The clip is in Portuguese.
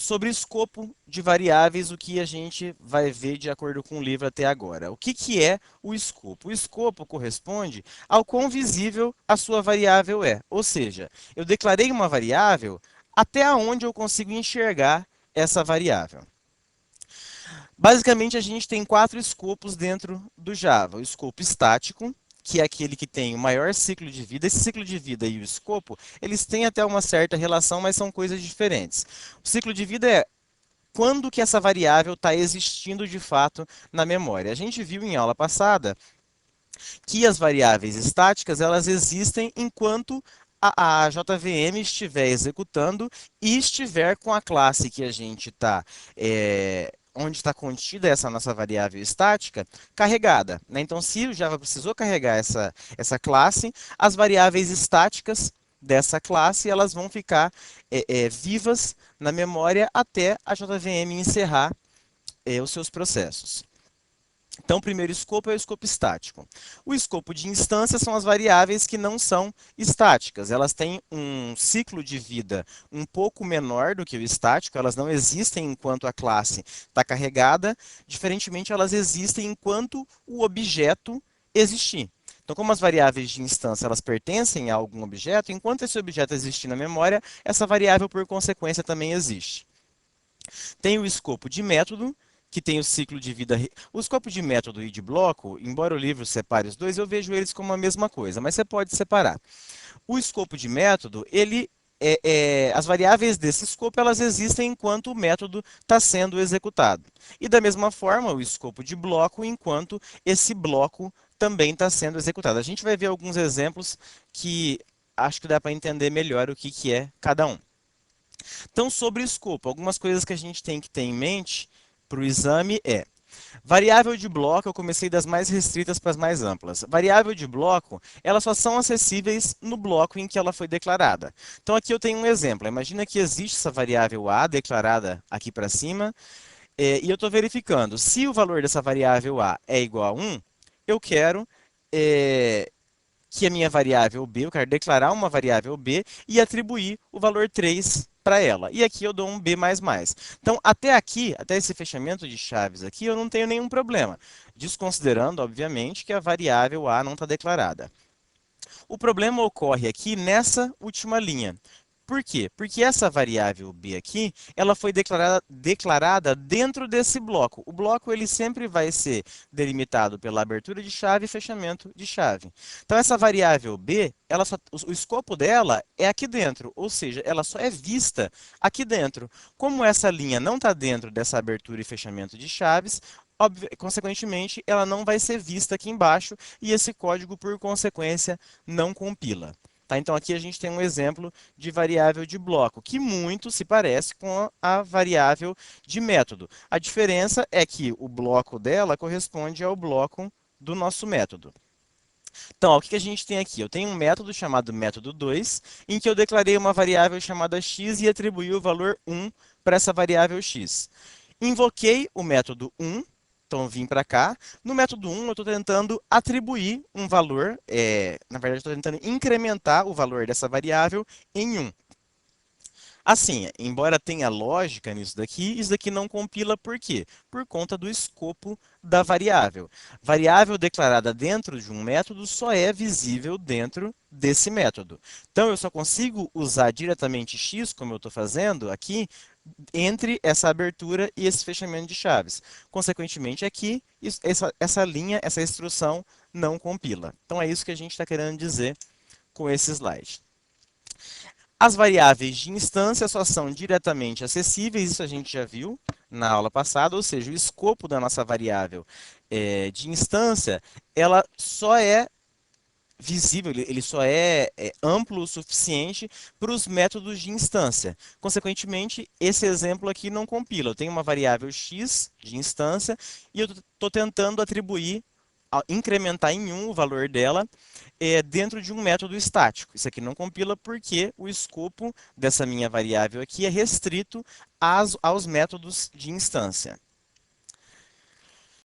sobre escopo de variáveis, o que a gente vai ver de acordo com o livro até agora. O que é o escopo? O escopo corresponde ao quão visível a sua variável é. Ou seja, eu declarei uma variável até onde eu consigo enxergar essa variável. Basicamente, a gente tem 4 escopos dentro do Java. O escopo estático, que é aquele que tem o maior ciclo de vida. Esse ciclo de vida e o escopo, eles têm até uma certa relação, mas são coisas diferentes. O ciclo de vida é quando que essa variável está existindo de fato na memória. A gente viu em aula passada que as variáveis estáticas elas existem enquanto a JVM estiver executando e estiver com a classe que a gente está, onde está contida essa nossa variável estática, carregada, né? Então, se o Java precisou carregar essa classe, as variáveis estáticas dessa classe elas vão ficar vivas na memória até a JVM encerrar os seus processos. Então, o primeiro escopo é o escopo estático. O escopo de instância são as variáveis que não são estáticas. Elas têm um ciclo de vida um pouco menor do que o estático, elas não existem enquanto a classe está carregada, diferentemente, elas existem enquanto o objeto existir. Então, como as variáveis de instância elas pertencem a algum objeto, enquanto esse objeto existir na memória, essa variável, por consequência, também existe. Tem o escopo de método, que tem o ciclo de vida. O escopo de método e de bloco, embora o livro separe os dois, eu vejo eles como a mesma coisa, mas você pode separar. O escopo de método, as variáveis desse escopo elas existem enquanto o método está sendo executado. E da mesma forma, o escopo de bloco, enquanto esse bloco também está sendo executado. A gente vai ver alguns exemplos que acho que dá para entender melhor o que é cada um. Então, sobre escopo, algumas coisas que a gente tem que ter em mente para o exame é: variável de bloco, eu comecei das mais restritas para as mais amplas. Variável de bloco, elas só são acessíveis no bloco em que ela foi declarada. Então, aqui eu tenho um exemplo. Imagina que existe essa variável A declarada aqui para cima, e eu estou verificando. Se o valor dessa variável A é igual a 1, eu quero que a minha variável B, eu quero declarar uma variável B e atribuir o valor 3 para ela. E aqui eu dou um B++. Então, até aqui, até esse fechamento de chaves aqui, eu não tenho nenhum problema, desconsiderando, obviamente, que a variável A não está declarada. O problema ocorre aqui nessa última linha. Por quê? Porque essa variável B aqui, ela foi declarada dentro desse bloco. O bloco ele sempre vai ser delimitado pela abertura de chave e fechamento de chave. Então, essa variável B, o escopo dela é aqui dentro, ou seja, ela só é vista aqui dentro. Como essa linha não está dentro dessa abertura e fechamento de chaves, consequentemente, ela não vai ser vista aqui embaixo e esse código, por consequência, não compila. Tá? Então, aqui a gente tem um exemplo de variável de bloco, que muito se parece com a variável de método. A diferença é que o bloco dela corresponde ao bloco do nosso método. Então, ó, o que a gente tem aqui? Eu tenho um método chamado método 2, em que eu declarei uma variável chamada x e atribuí o valor 1 para essa variável x. Invoquei o método 1, então vim para cá. No método 1, eu estou tentando atribuir um valor, na verdade, estou tentando incrementar o valor dessa variável em 1. Assim, embora tenha lógica nisso daqui, isso daqui não compila por quê? Por conta do escopo da variável. Variável declarada dentro de um método só é visível dentro desse método. Então, eu só consigo usar diretamente x, como eu estou fazendo aqui, entre essa abertura e esse fechamento de chaves. Consequentemente, aqui, essa linha, essa instrução não compila. Então, é isso que a gente está querendo dizer com esse slide. As variáveis de instância só são diretamente acessíveis, isso a gente já viu na aula passada, ou seja, o escopo da nossa variável de instância, ela só é visível, ele só é amplo o suficiente para os métodos de instância. Consequentemente, esse exemplo aqui não compila. Eu tenho uma variável x de instância e eu estou tentando atribuir, incrementar em 1 o valor dela dentro de um método estático. Isso aqui não compila porque o escopo dessa minha variável aqui é restrito aos métodos de instância.